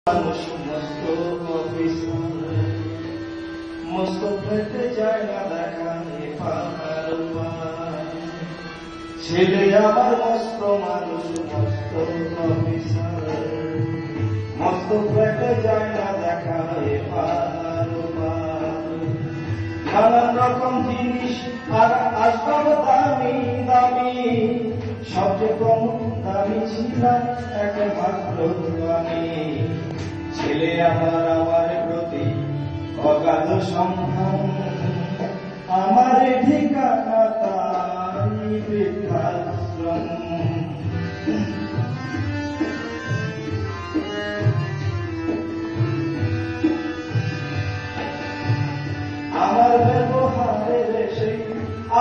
মানুষ মস্ত পেতে যায় না দেখা ছেলে আমার মস্ত মানুষ মস্ত মস্ত পেতে যায় না দেখা নানান রকম জিনিস আর আসবাব দামি দামি সবচেয়ে কম দামি ছিলাম একমাত্র আমি ছেলে আমার প্রতি অগাধ সম্মান আমার ঠিকানা তাই বৃদ্ধাশ্রম আমার ব্যবহারের সেই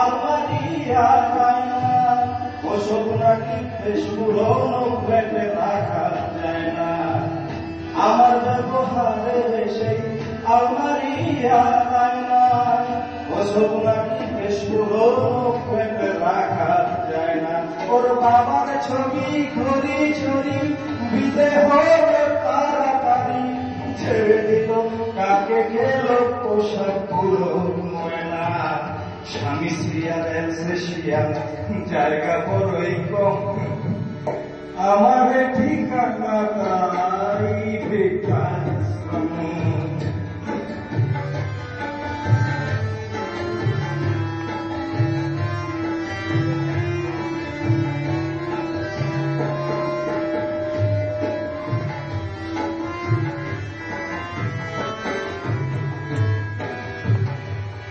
আলমারিয়া ওসব নাকি পুরনো ফ্ল্যাটে রাখা যায় না আমার ব্যবহারের সেই আলমারিয়া ওসব নাকি পুরনো ফ্ল্যাটে রাখা যায় না ওর বাবার ছবি ঘড়ি ছড়ি বিদে হয়ে তাড়াতাড়ি ছেড়ে দিল কাকে গেল পোশাক পুরো ময়না স্বামী শ্রিয়ার এলসেশিয়ার জায়গা বড়ই কম আমার ঠিকানা তাই বৃদ্ধাশ্রম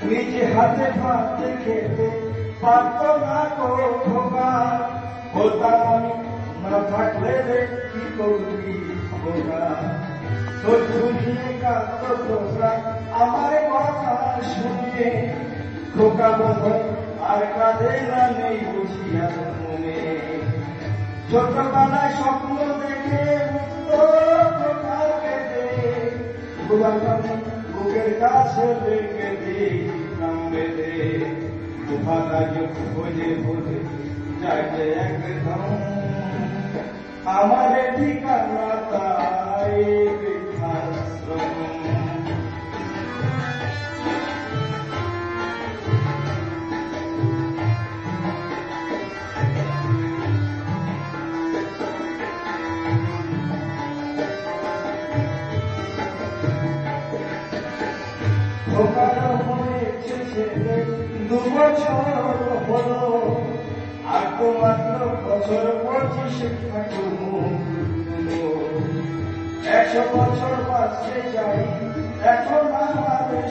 নিজে হাতে ভাত খেতে পারত না খোকা বলতাম আমি না থাকলে রে কি করবি খোকা তোর ঝুলিয়ে কাঁদত খোকা আমার কথা শুনে খোকা বোধ আর কাঁদে না নেই বুঝিয়া মনে ছোটবেলায় স্বপ্ন দেখে খোকা কেঁদে বুকের কাছে রেখে দিই খোঁজে খোঁজে যাইতে একদম আমার ঠিকানা তাই বৃদ্ধাশ্রম হয়েছে ছেলে 2 বছর হলো আর তো মাত্র বছর পড়ছি শিক্ষা করবো 100 বছর বাঁচতে চাই এখন আমাদের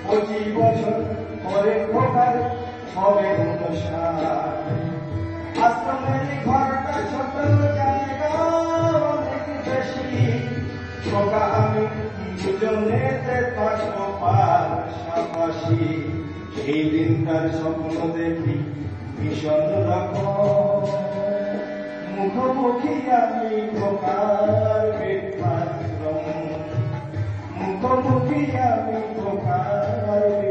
25 বছর পরে খোকার হবে 59 আশ্রমের ঘরটা ছোট জায়গা অনেক বেশি খোকা আমি দুজনেতে থাকবো পাশাপাশি এই দিনটার স্বপ্ন দেখি ভীষণ রকম মুখোমুখি আমি খোকার বৃদ্ধাশ্রম মুখোমুখি আমি খোকার